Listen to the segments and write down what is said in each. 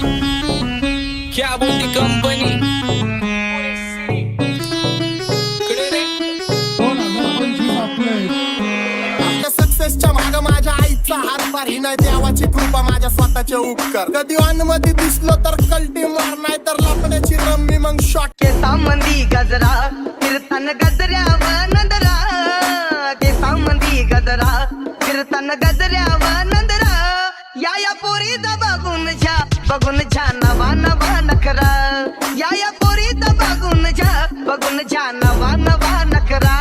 क्या बोलती कंपनी सक्सेसच्या माग माझ्या आईचा हातभार ही नाही देवाची कृपा माझ्या स्वतःचे उपकार कधी मध्ये दिसलो तर कल्टी मार नाही तर लपण्याची रम्मी मग शॉट केसामंदी गजरा कीर्तन गजऱ्याव नंदरा केसामंदी गजरा कीर्तन गजऱ्याव नंदरा या पोरीचा बघून छा नवा नवा नखरा या पोरीचा बघून छा नवा नवा नखरा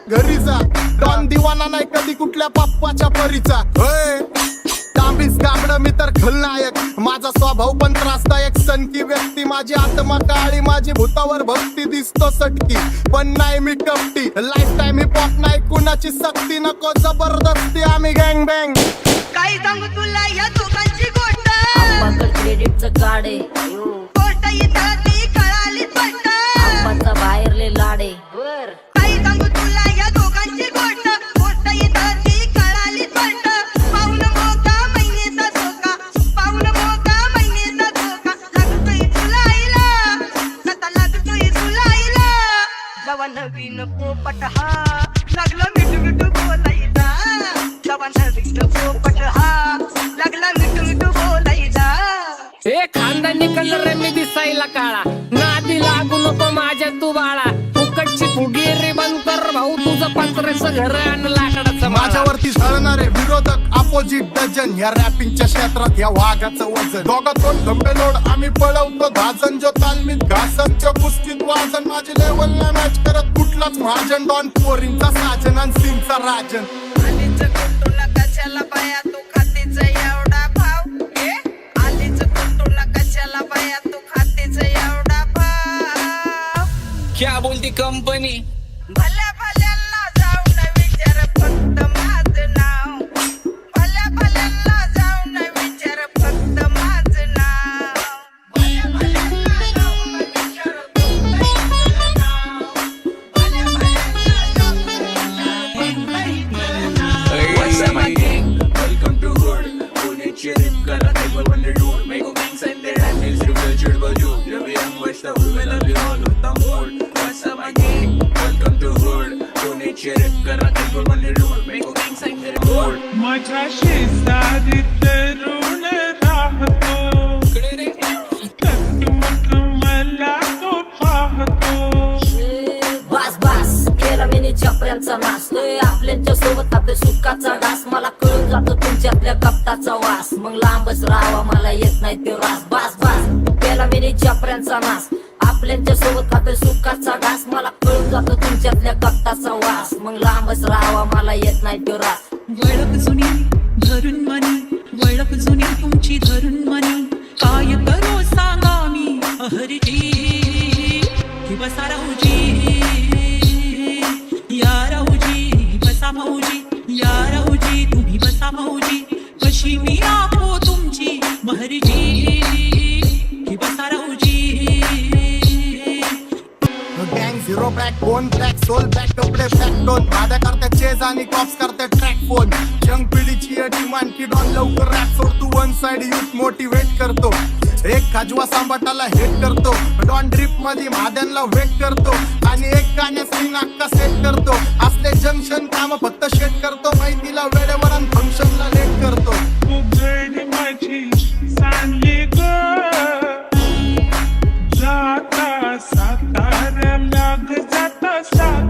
घरी जा डॉन दिवाना नाही कधी कुठल्या पप्पाच्या परीचा तांबीस गाबड मी तर खलनायक माझा स्वभाव पण त्रासदायक सनकी व्यक्ती माझी आत्मा काळी माझी भूतावर भक्ती दिसतो सटकी पण नाही मी कपटी लाईफ टाइम ही पॉप नाही कुणाची सक्ती नको जबरदस्ती आम्ही गँग बँग काय सांगू तुला या दोघांची गोष्ट क्रेडिटचं कार्ड आहे गोष्ट इथं ती कळाली स्पष्ट आप्पाचा बाहेरले लाडे काय सांगू तुला या दोघांची गोष्ट गोष्ट इथं ती कळाली स्पष्ट पाऊन मोका महिन्याचा धोका पाऊन मोका महिन्याचा धोका लागतोय तुलाईला आता लागतोय तुलाईला जवा नवीन पोपट हा लागला मिठू मिठू बोलायचा जवा नवीन पोपट हा लागला मिठू मिठू बोलायचा ए खानदानी कलर मी दिसायला काळा नादी लागू नको माझ्या तू बाळा फुकटची फुगी रे बंद कर भाऊ तुझं पत्र्याचं घर आणि लाकडाचं माझ्यावरती झळणारे विरोधक अपोजिट डजन या रॅपिंगच्या क्षेत्रात या वाघाचं वजन दोघात दोन खंबे लोड आम्ही पळवतो धाजन जो तालमीत घासनच्या कुस्तीत वाजन माझी लेवल नाही मॅच करत कुठलाच महाजन डॉन पोरींचा साजन आणि सिंगचा राजन आलीच कुटुला कशाला बाया तू खातीच एवढा भाव आलीच कुटुला कशाला बाया तू खातीच एवढा भाव क्या बोलती कंपनी भल्या भल्यांना जाऊन विचार फक्त माझं नाव भल्या भल्यांना जाऊन विचार फक्त माझं नाव भल्या भल्यांना जाऊन विचार फक्त माझं नाव भल्या भल्यांना जाऊन What's up, my gang? Welcome to Hood. Pune चेरिप करा table on the road. Make a gang sign there and it's real chill balloon. You're young, what's the hood? We love you all with the mood. What's up, my gang? Welcome to Hood. Pune चेरिप करा table on the road. Make a gang sign there and माझ्या शेजारी तरुण राहतो मग मला तो पाहतो बस बस केला मी चपऱ्यांचा नाश आपल्याच्या सोबत आपल्या सुखाचा घास मला कळून जातो तुमच्यातल्या कपटाचा वास मग लांबच राहावा मला येत नाही ते रास बस बस केला मी चपऱ्यांचा नाश आपल्याच्या सोबत आपल्या सुखाचा घास मला कळून जातो तुमच्यातल्या कपटाचा वास मग लांबच राहावा मला येत नाही तो रास वळख जुनी धरून मनी वळख जुनी तुमची धरून मनी काय करू सांगा मी अहरजी कि बसा राहूजी या राहूजी बसा भाऊजी या राहूजी तुम्ही बसा भाऊजी कशी मी राहू तुमची महरजी कि बसा राहूजी गँग zero backbone track soul back कपडे बॅक डोन भाड्या करते चेज आणि कॉप्स करते ट्रॅक फोन यंग पिढीची डिमांड की डॉन लवकर रॅप सोड तू वन साइड यूथ मोटिवेट करतो एक खाजवा सांबाटाला हेट करतो डॉन ड्रिप मध्ये महाद्यांना वेट करतो आणि एक गाण्यास मी नाक्का सेट करतो असले जंक्शन काम फक्त शेट करतो माहितीला वेळेवर आणि फंक्शनला लेट करतो उघड माझी सांगली ग जाता सातारा लाग जाता सातारा